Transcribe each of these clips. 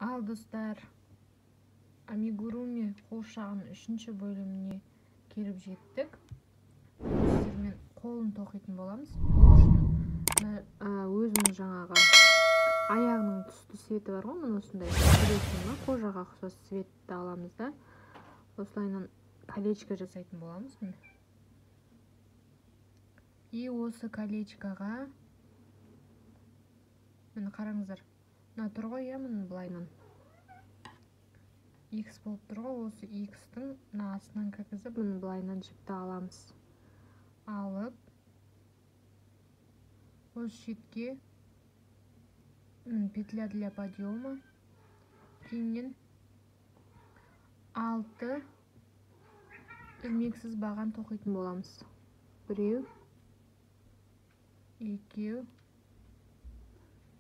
Ал достар, амигуруми қуыршағының 3-ші бөліміне келіп жеттік. Сіздермен қолын тоқитын боламыз. Өзінің жаңағы аяғының түсті светі бар ғой, мына осындай қожаға ұқсас светті аламыз да, осылайынан колечко жасайтын боламыз. И осы колечкоға міне қараңыздар, мына тұр ғой, міне былайынан X болып тұр ғой, осы X-тің астынан кіргізіп, міне былайынан жіпті аламыз. Алып, осы шетке петля для подъема, кейіннен 6 ілмексіз баған тоқитын боламыз. 1, 2,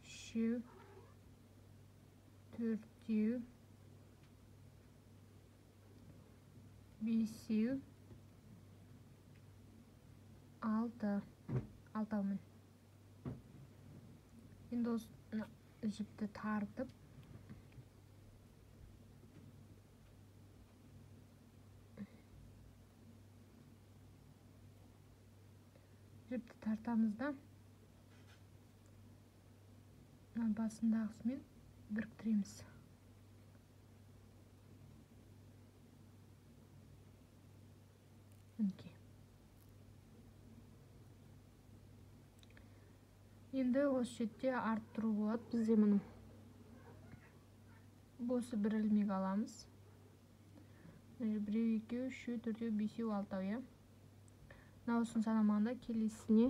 3, 4, 5, 6 алтаумен. Енді осы жіпті тартып, жіпті тартамыз да, басындағысымен біріктіреміз. Енді осы шетте арттыру болады. Бізде міне осы бір ілмек аламыз. 1, 2, 3, 4, 5, 6, я. Мына осыны санамағанда келесіне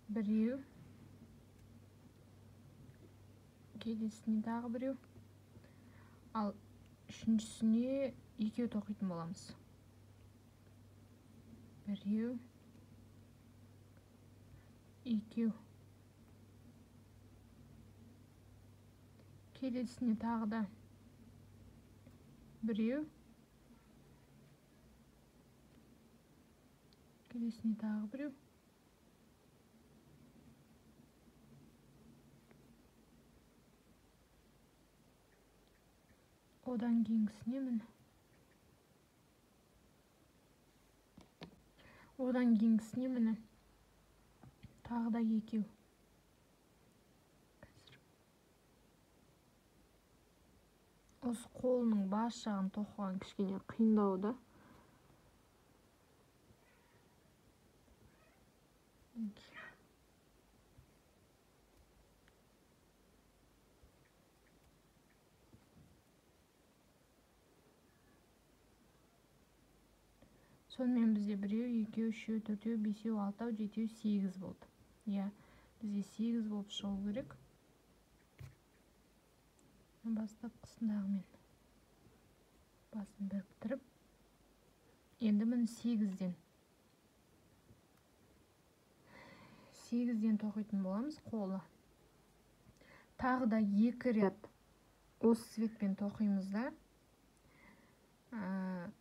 1, келесіне тағы 1, ал үшіншісіне 2 тоқитын боламыз. 1, 2, келесіне тағы да 1, келесіне тағы 1, одан кейінгісіне міне, одан кейінгісіне міне тағы да 2. Осы қолының бас жағын тоқыған кішкене қиындау да. Сонымен бізде 1, 2, 3, 4, 5, 6, 7, 8 болды. Я, бізде 8 болып шығу керек. Бастап қысындағымен басын біріктіріп, енді міне 8-ден тоқитын боламыз қолы. Тағы да 2 ряд осы светпен тоқимыз да.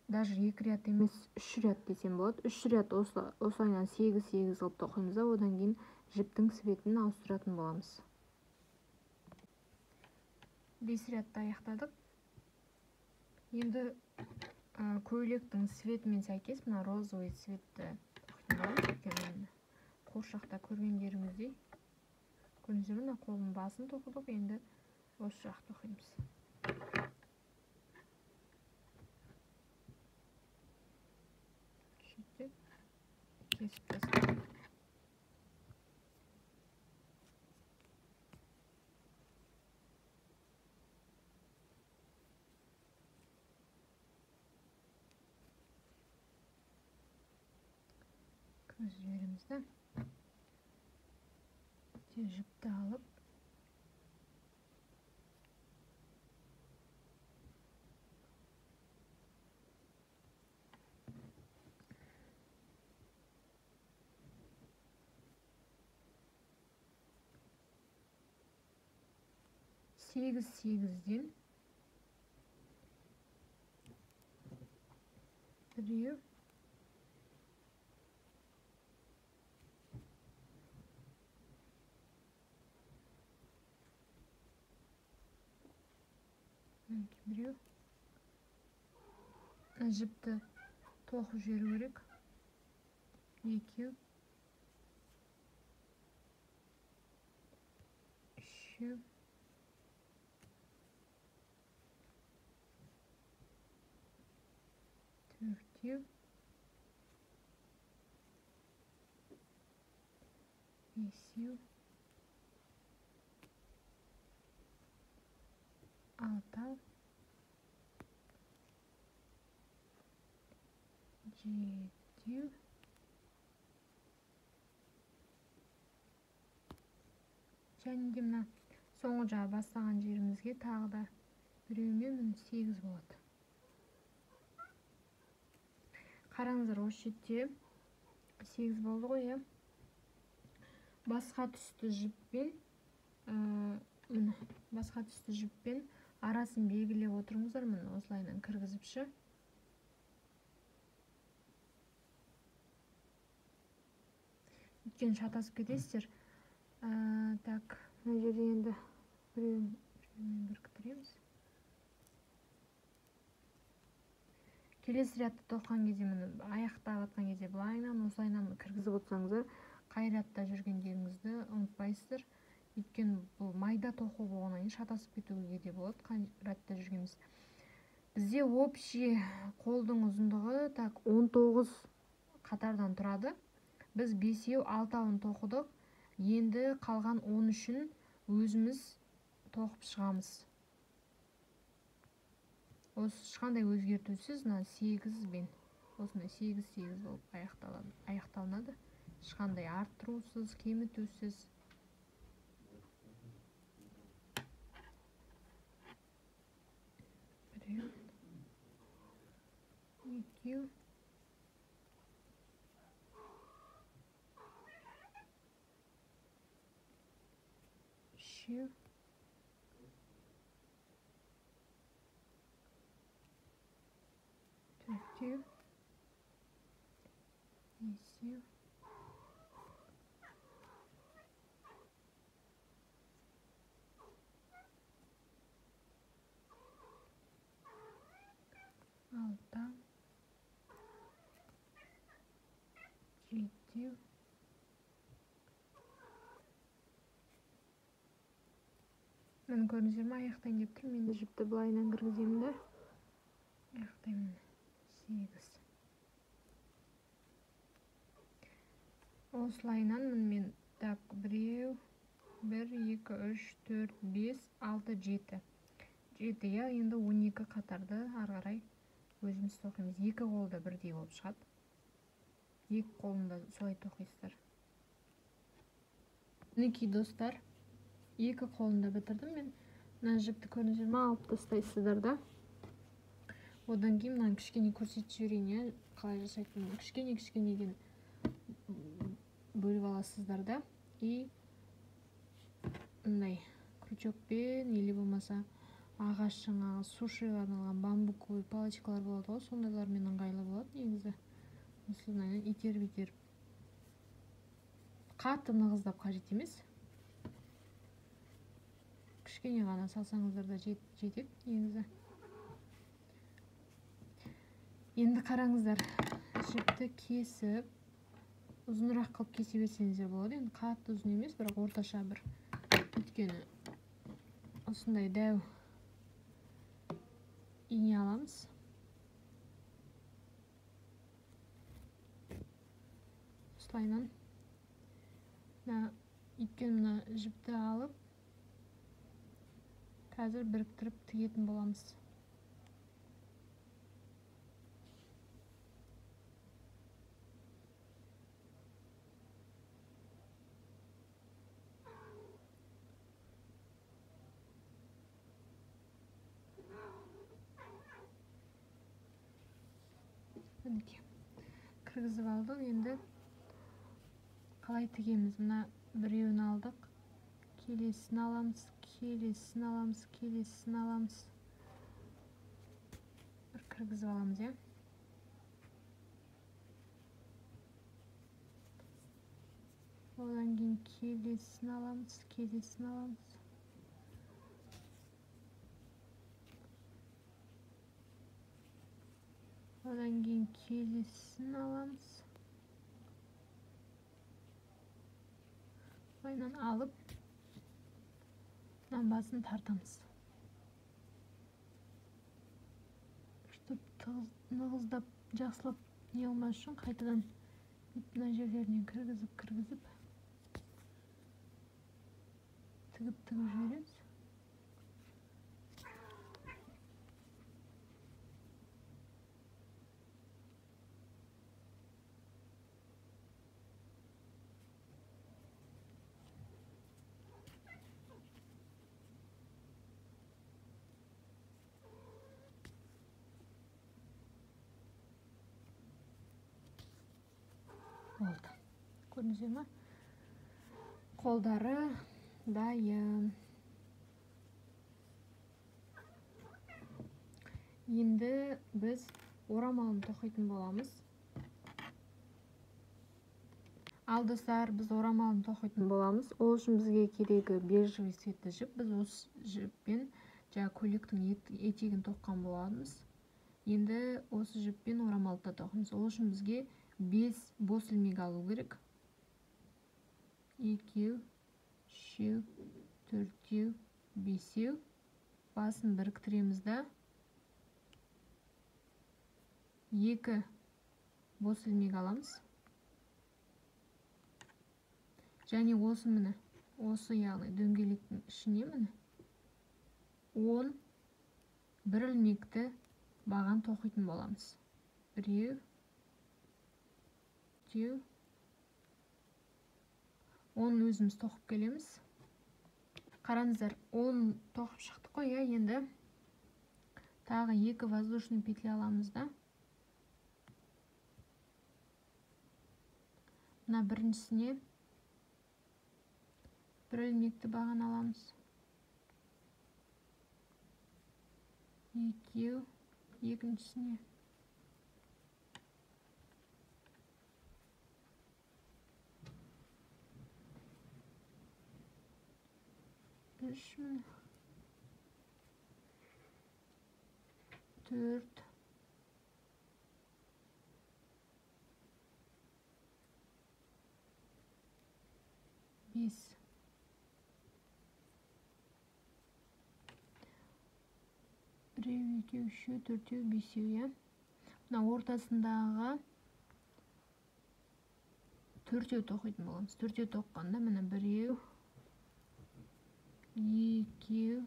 Даже 2 ряд емес, 3 ряд десем болады. 3 ряд осылайынан 8 қылып тоқимыз да, одан кейін жіптің светін ауыстыратын боламыз. 5 рядты аяқтадық. Енді көйлектің светімен сәйкес мына розовый светті тоқитын. Қуыршақта көргендеріңіздей. Көрдіңіздер ме, қолын басын тоқыдық, енді осы жақ тоқимыз. Сөйтіп кесіп тастайық. Көзіп жібереміз да. Жіпті алып, сегізден 1, Біреу жіпті тоқып жіберу керек. Екеу, үшеу, төртеу, бесеу, алтау, жетеу, және де мына соңғы жағы бастаған жерімізге тағы да біреумен 8 болады. Қараңыздар, осы жерде 8 болды ғой, иә. Басқа түсті жіппен арасын белгілеп отырыңыздар, міне осылайынан кіргізіпші. Өйткені шатасып кетесіздер. Так, мына жерде енді біреумен біріктіреміз. Келесі рядты тоққан кезде, міне аяқтап жатқан кезде былайынан осылайынан кіргізіп отырсаңыздар, қай рядта жүргендеріңізді ұмытпайсыздар. Өйткені бұл майда тоқу болғаннан кейін шатасып кетуге де болады, қай рядта жүргеніміз. Бізде общий қолдың ұзындығы 19 қатардан тұрады. Біз 5-6-ын тоқыдық. Енді қалған 13-ін өзіміз тоқып шығамыз. Осы ешқандай өзгертусіз 8-бен. Осындай 8 болып аяқталынады. Ешқандай арттырусыз, кемітусіз. Біреу, екеу, үшеу, төртеу, бесеу, алтау, жетеу, мені көрдіңіздер ме, аяқтайын деп тұрмын. Мен жіпті былайынан кіргіземін да. Аяқтаймын. 8. Осылайынан мен 1, 2, 3, 4, 5, 6, 7. 7, я енді 12 қатарды арғарай өзіміз тоқимыз. 2 қолда бірдей болып шығады. 2 қолында солай тоқисыздар. Мінекей достар, 2 қолында бітірдім мен. Мына жіпті көрдіңіздер ме, алып тастайсыздар да. Одан кейін мынаны кішкене көрсетіп жіберейін, қалай жасайтынын. Кішкенеден бөліп аласыздар да. И мындай крючокпен, или болмаса ағаш жаңағы сушиға арналған бамбуковый палочкалар болады ғой, сондайлармен ыңғайлы болады негізі. Осылайынан итеріп қатты нығыздап қажет емес. Кішкене ғана салсаңыздар да жетеді негізі. Енді қараңыздар, жіпті кесіп, ұзынырақ қылып кесе берсеңіздер болады. Енді қатты ұзын емес, бірақ орташа бір. Өйткені осындай дәу ине аламыз. Осылайынан өйткені мына жіпті алып, қазір біріктіріп тігетін боламыз. Кіргізіп алдық, енді қалай тігеміз? Мына біреуін алдық, келесін аламыз, бір кіргізіп аламыз, е. Одан кейін келесін аламыз. Одан кейін келесін аламыз. Байынан алып, басын тартамыз. Чтоб нығыздап, жақсылап не olmас үшін қайтадан мына жерлерінен кіргізіп тігіп жібереміз. Болды. Көрдіңіздер ме? Қолдары дайын. Енді біз орамалын тоқитын боламыз. Ал достар, біз орамалын тоқитын боламыз. Ол үшін бізге керегі бежевый цветті жіп. Біз осы жіппен көйлектің етегін тоққан боламыз. Енді осы жіппен орамалды тоқимыз. Ол үшін бізге 5 бос ілмек алу керек. 2, 3, 4, 5. Басын біріктіреміз да 2 бос ілмек аламыз. Және осы міне, осы яғни дөңгелектің ішіне міне 10 бір ілмекті баған тоқитын боламыз. 1, 2, 10 өзіміз тоқып келеміз. Қараңыздар, 10 тоқып шықтық қой, енді тағы 2 воздушный петля аламыз да. Мына біріншісіне бір ілмекті баған аламыз. 2, екіншісіне 3, 4, 5. Біреу, екеу, үшеу, төртеу, бесеу, Мына ортасындағы 4-еу тоқитын боламыз. 4-еу тоққанда міне 1, 2,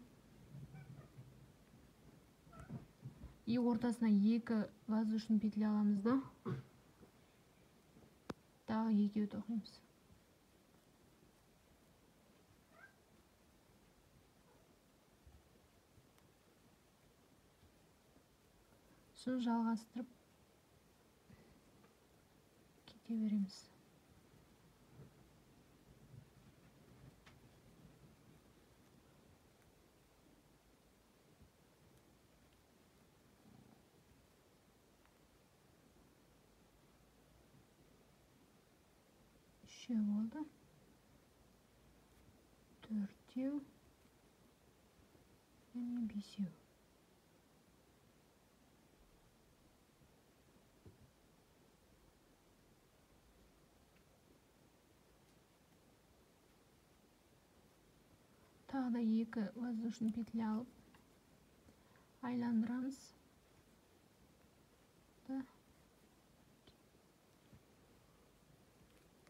и ортасына 2 воздушный петля аламыз да. Тағы 2-еу тоқимыз. Сосын жалғастырып кете береміз. Үшеу болды. 4-еу және 5-еу. Тағы да 2 воздушный петля алып айландырамыз. 2,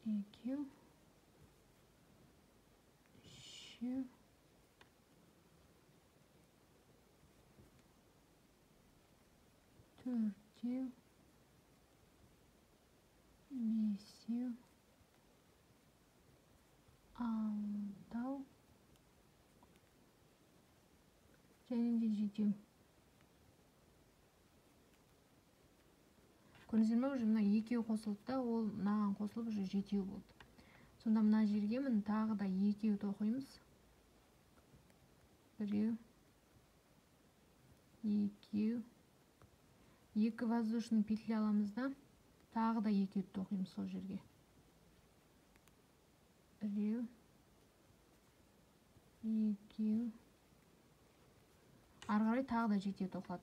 3, 4, 5, 6 және де 7. Көрдіңіздер ме, уже мына 2-еу қосылды да, ол мынаған қосылып уже 7-еу болды. Сонда мына жерге міне тағы да 2-еу тоқимыз. 1, 2, 2 воздушный петля аламыз да, тағы да 2-еу тоқимыз сол жерге. 1, 2, ары қарай тағы да 7-еу тоқылады.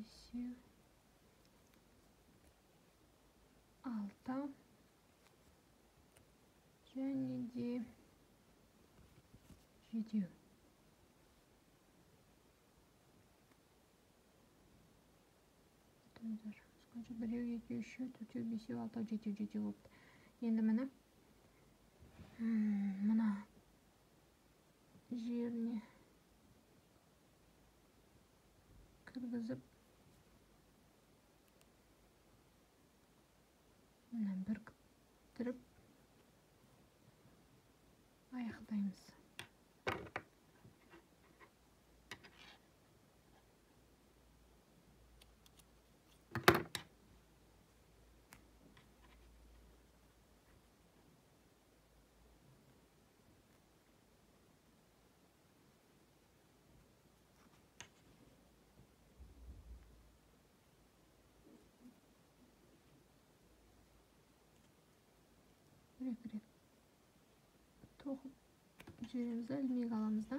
бесеу, алтау және де жетеу. Біреу, екеу, үшеу, төртеу, бесеу, алтау, жетеу болыпты. Енді міне мына жеріне кіргізіп мына біріктіріп аяқтаймыз. Бір-екі рет тоқып жібереміз да, ілмек аламыз да.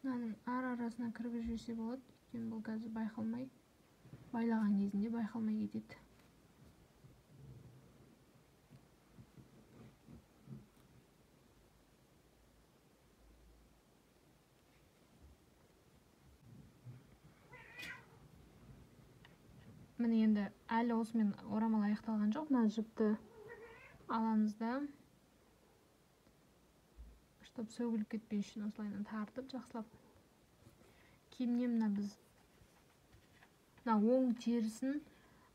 Мынаның ара-арасына кіргізіп жіберсе болады, өйткені бұл қазір байқалмай, байлаған кезінде байқалмай кетеді. Міне енді әлі осымен орамал аяқталған жоқ. Мына жіпті аламыз да, чтобы сөгіліп кетпей үшін осылайынан тартып жақсылап. Кейіннен мына біз мына оң терісін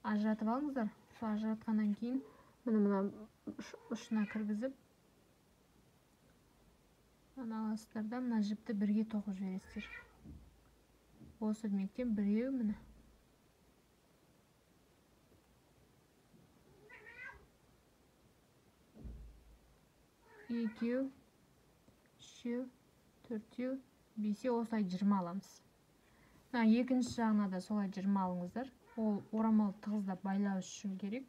ажыратып алыңыздар. Сол ажыратқаннан кейін мына ұшына кіргізіп мына аласыздар да, мына жіпті бірге тоқып жібересіздер. Осы ілмектен біреу, міне екеу, үшеу, төртеу, бесеу, осылай 20 аламыз. Екінші жағына да солай 20 алыңыздар. Ол орамал тығыздап байлау үшін керек.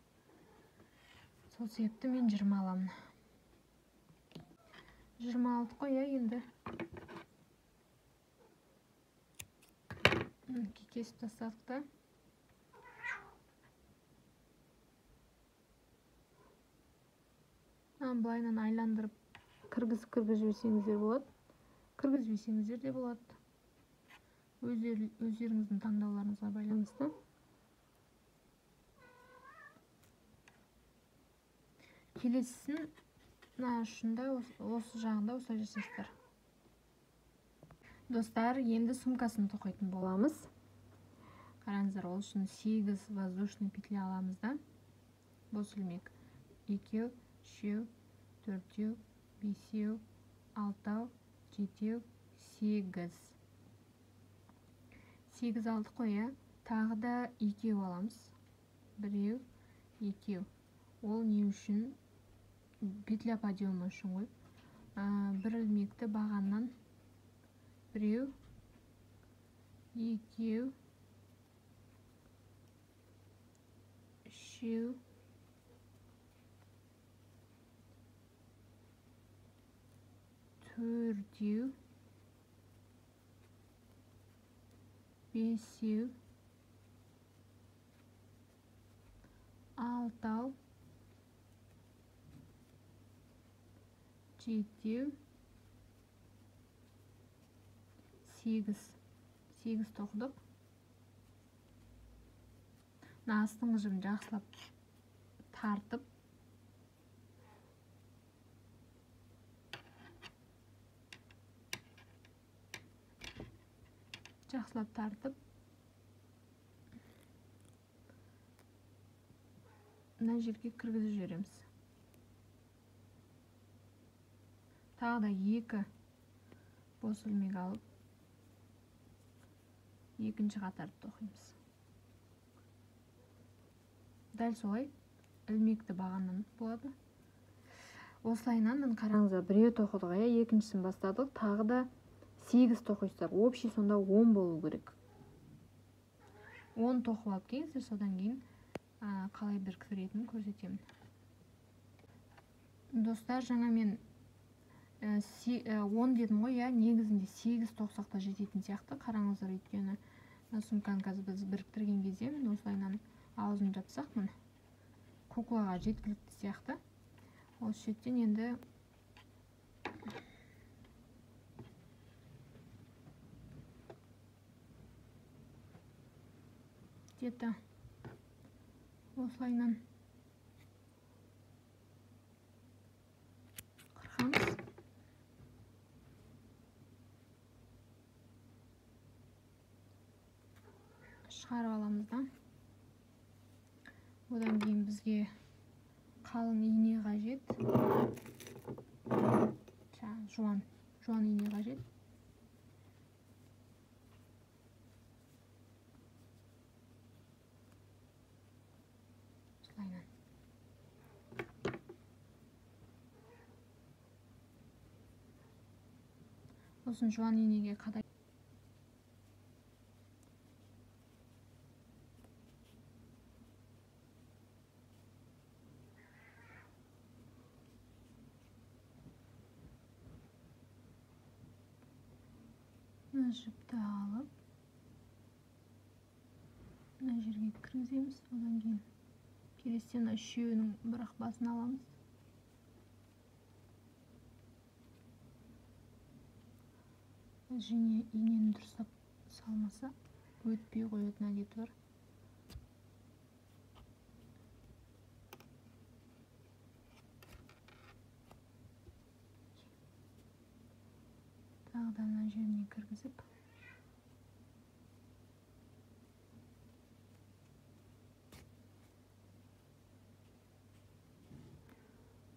Сол себепті мен 20 аламын. 20 алдық қой, енді. Кесіп тастадық та. Былайынан айландырып кіргізіп жіберсеңіздер болады. Кіргізбесеңіздер де болады. Өздеріңіздің таңдауларыңызға байланысты. Келесісін мына ұшында, осы жағында осылай жасайсыздар. Достар, енді сумкасын тоқитын боламыз. Қараңыздар, ол үшін 8 воздушный петля аламыз да. Бос ілмек. 2, 3, 4, 5, 6, 7, 8. 8 алдық қой, тағы да 2 аламыз. 1, 2. Ол не үшін? Петля подъемы үшін ғой. Бір ілмекті бағаннан 1, 2, 3, 4, 5, 6, 7, 8 тоқыдық. Астыңғы жібін жақсылап тартып мына жерге кіргізіп жібереміз. Тағы да 2 бос ілмек алып екінші қатарды тоқимыз. Дәл солай ілмекті бағаннан болады. Осылайынан қараңыздар, біреу тоқыдық, екіншісін бастадық, тағы да 8 тоқисыздар. Общий сонда 10 болу керек. 10 тоқып алып келіңіздер, содан кейін қалай біріктіретінін көрсетемін. Достар, жаңа мен 10 дедім ғой, иә, негізінде 8 тоқсақ та жететін сияқты. Қараңыздар, өйткені сумканы қазір біз біріктірген кезде мен осылайынан аузын жапсақ, міне куклаға жеткілікті сияқты. Осы шеттен енді где-то осылайынан қырқамыз. Шығарып аламыз да. Одан кейін бізге қалың ине қажет. Жуан ине қажет. Осылайынан. Осын жуан инеге қадай. Жіпті алып, мына жерге кіргіземіз. Одан кейін келестен үшеуінің бірақ басын аламыз. Және инені дұрыстап салмаса өтпей қоятын әдеті бар. Тағы да мына жеріне кіргізіп,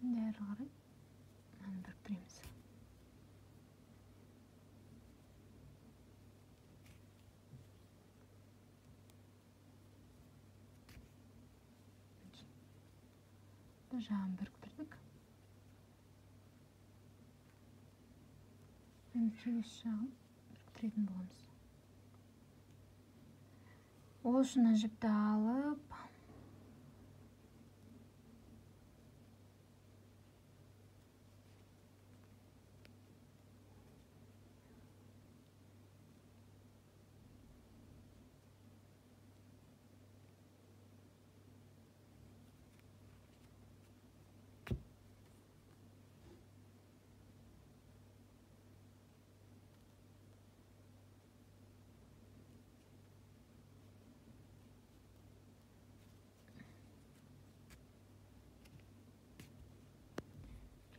әрі қарай мынаны біріктіреміз. Бір жағын біріктірдік. Енді келесі жағын біріктіретін боламыз. Ол үшін жіпті алып,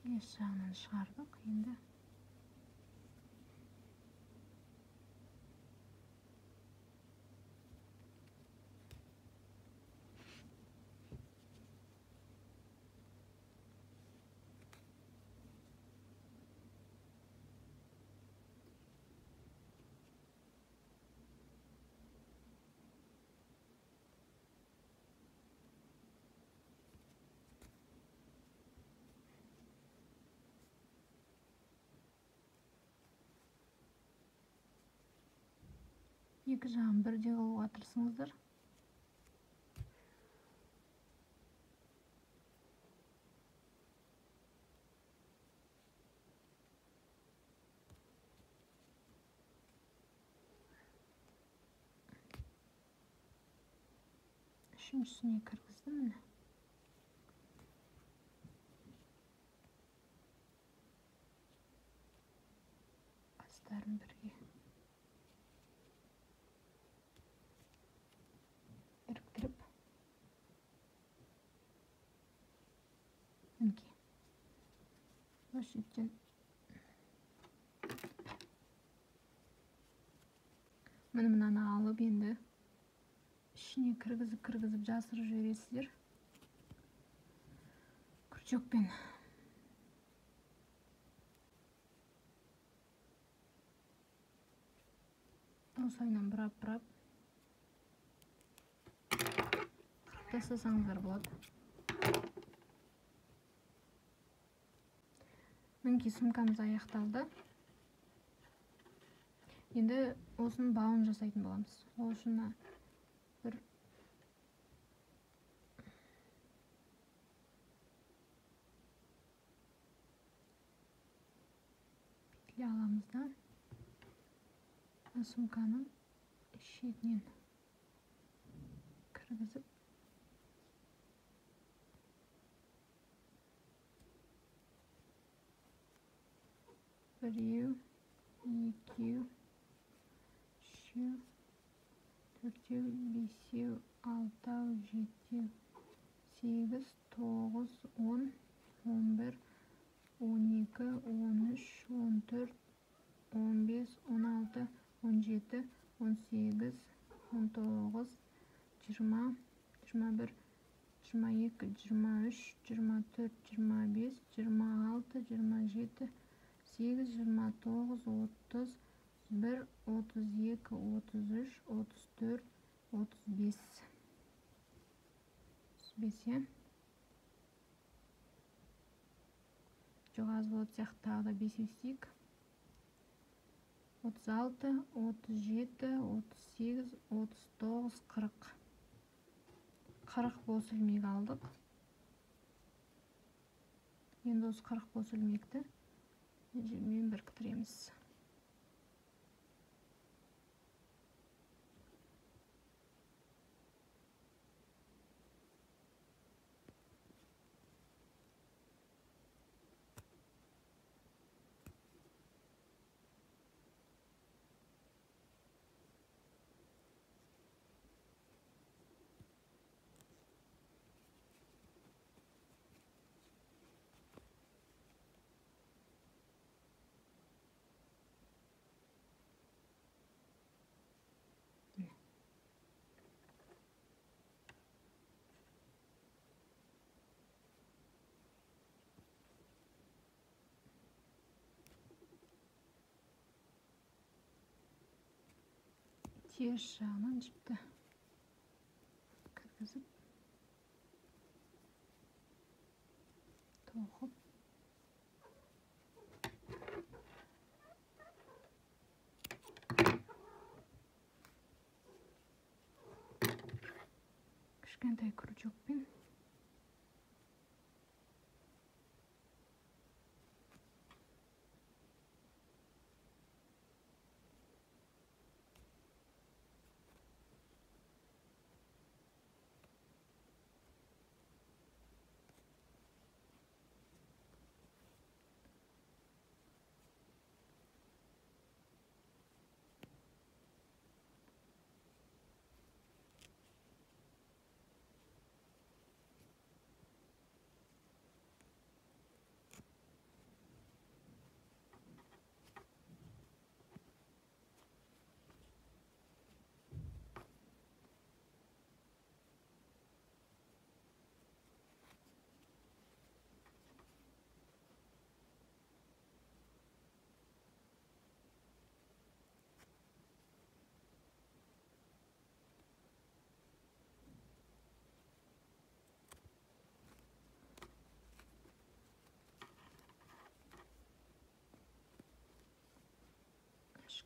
келесі жағынан шығардық. Енді екі жағын бірдей қылуға тырысыңыздар. Үшіншісіне кіргіздім, міне. Бастарын бірге біріктіріп, мінекей. Осы жерден мынаны алып, енді ішіне кіргізіп жасырып жібересіздер. Күрчекпен. Осылайынан бұрап қырып тастасаңыздар болады. Мінекей, сумкамыз аяқталды. Енді осының бауын жасайтын боламыз. Ол үшін бір аламыз да сумканың шетінен кіргізіп біреу, екеу, үшеу, төртеу, бесеу, алтау, жетеу, 8, 9, 10, 11, 12, 13, 14, 15, 16, 17, 18, 19, 20, 21, 22, 23, 24, 25, 26, 27, 8, 29, 30, 1, 32, 33, 34, 35. 35, ya. Çok az болып сияқты тағы да 5 өстейік. 36, 37, 38, 39, 40. 40 бос ілмек алдық. Енді осы 40 бос ілмекті желмен біріктіреміз. Теріс жағынан жіпті кіргізіп тоқып кішкентай крючокпен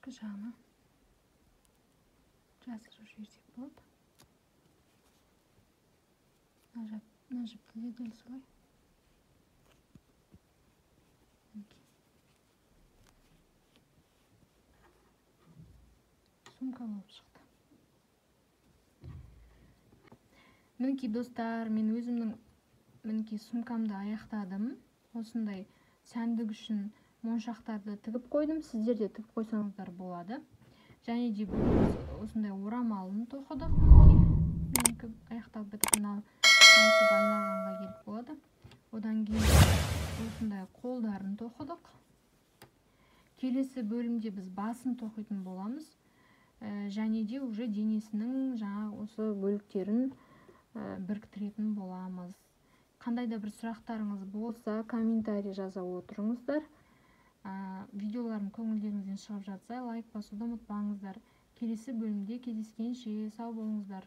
ішкі жағына жасырып жіберсек болады. Мына жіпті де дәл солай. Сумка болып шықты. Мінекей достар, мен өзімнің сумкамды аяқтадым. Осындай сәндік үшін моншақтарды тігіп қойдым. Сіздер де тігіп қойсаңыздар болады. Және де осындай орамалын тоқыдық. Менікі аяқталып біткен байлағанға келіп болады. Одан кейін осындай қолдарын тоқыдық. Келесі бөлімде біз басын тоқитын боламыз. Және де уже денесінің жаңағы осы бөліктерін біріктіретін боламыз. Қандай да бір сұрақтарыңыз болса, комментарий жаза отырыңыздар. Видеоларым көңілдеріңізден шығып жатса, лайк басуды ұмытпаңыздар. Келесі бөлімде кездескенше сау болыңыздар.